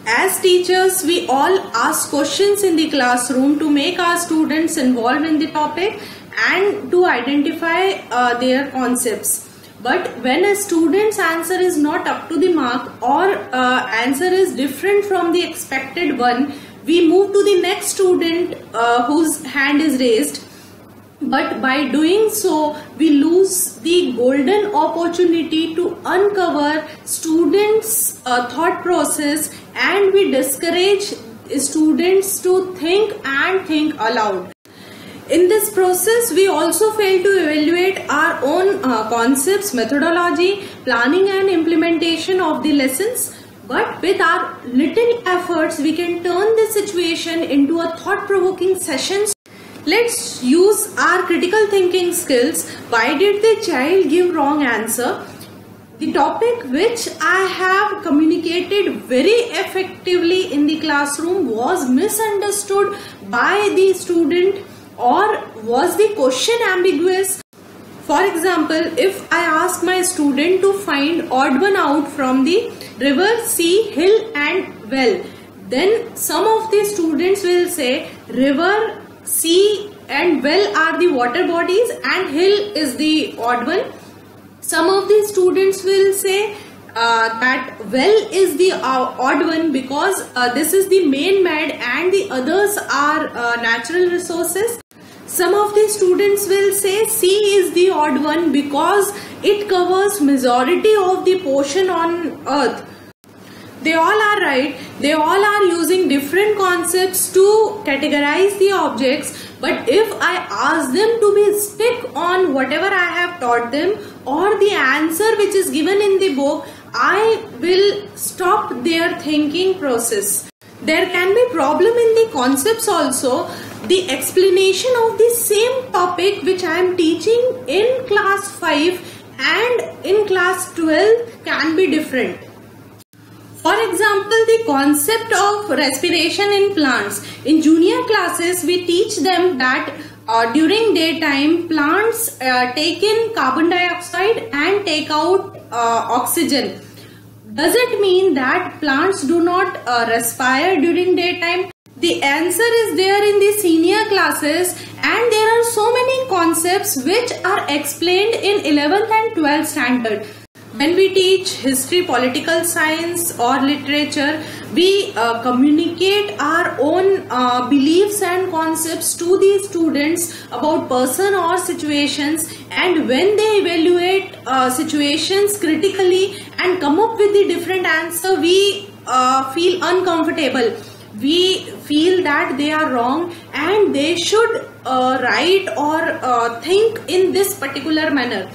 As teachers, we all ask questions in the classroom to make our students involved in the topic and to identify their concepts. But when a student's answer is not up to the mark or answer is different from the expected one, we move to the next student whose hand is raised. But by doing so, we lose the golden opportunity to uncover students' thought process, and we discourage students to think and think aloud. In this process, we also fail to evaluate our own concepts, methodology, planning and implementation of the lessons. But with our little efforts, we can turn this situation into a thought-provoking session. Let's use our critical thinking skills. Why did the child give wrong answer? The topic which I have communicated very effectively in the classroom was misunderstood by the student, or was the question ambiguous? For example, if I ask my student to find odd one out from the river, sea, hill and well, then some of the students will say river, sea and well are the water bodies and hill is the odd one. Some of the students will say that well is the odd one because this is the main med and the others are natural resources. Some of the students will say sea is the odd one because it covers majority of the portion on earth. They all are right. They all are using different concepts to categorize the objects. But if I ask them to be stick on whatever I have taught them or the answer which is given in the book, I will stop their thinking process. There can be problem in the concepts also. The explanation of the same topic which I am teaching in class 5 and in class 12 can be different. For example, the concept of respiration in plants. In junior classes, we teach them that during daytime, plants take in carbon dioxide and take out oxygen. Does it mean that plants do not respire during daytime? The answer is there in the senior classes, and there are so many concepts which are explained in 11th and 12th standard. When we teach history, political science or literature, we communicate our own beliefs and concepts to the students about person or situations, and when they evaluate situations critically and come up with the different answer, we feel uncomfortable. We feel that they are wrong and they should write or think in this particular manner.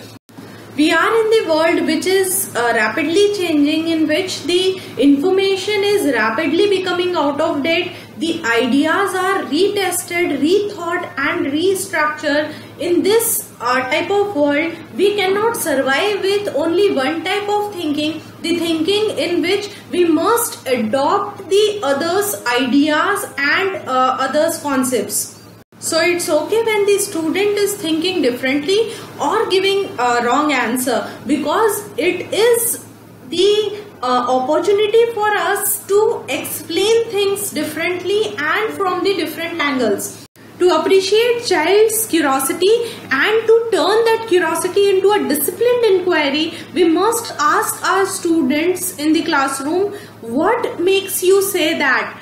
We are in the world which is rapidly changing, in which the information is rapidly becoming out of date. The ideas are retested, rethought and restructured. In this type of world, we cannot survive with only one type of thinking, the thinking in which we must adopt the others' ideas and others' concepts. So it's okay when the student is thinking differently or giving a wrong answer, because it is the opportunity for us to explain things differently and from the different angles. To appreciate child's curiosity and to turn that curiosity into a disciplined inquiry, we must ask our students in the classroom, what makes you say that?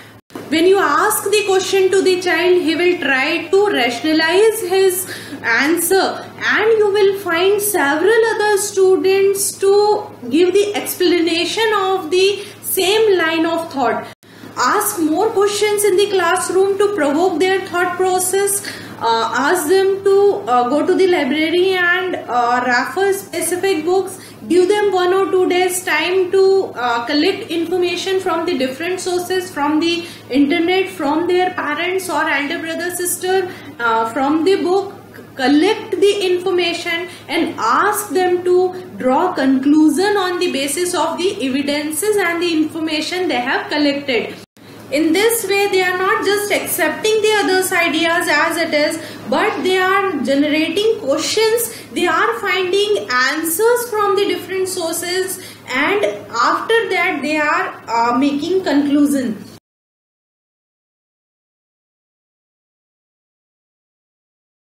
When you ask the question to the child, he will try to rationalize his answer, and you will find several other students to give the explanation of the same line of thought. Ask more questions in the classroom to provoke their thought process. Ask them to go to the library and refer specific books. Give them 1 or 2 days time to collect information from the different sources, from the internet, from their parents or elder brother, sister, from the book. Collect the information and ask them to draw conclusion on the basis of the evidences and the information they have collected. In this way, they are not just accepting the others' ideas as it is, but they are generating questions. They are finding answers from the different sources, and after that they are making conclusion.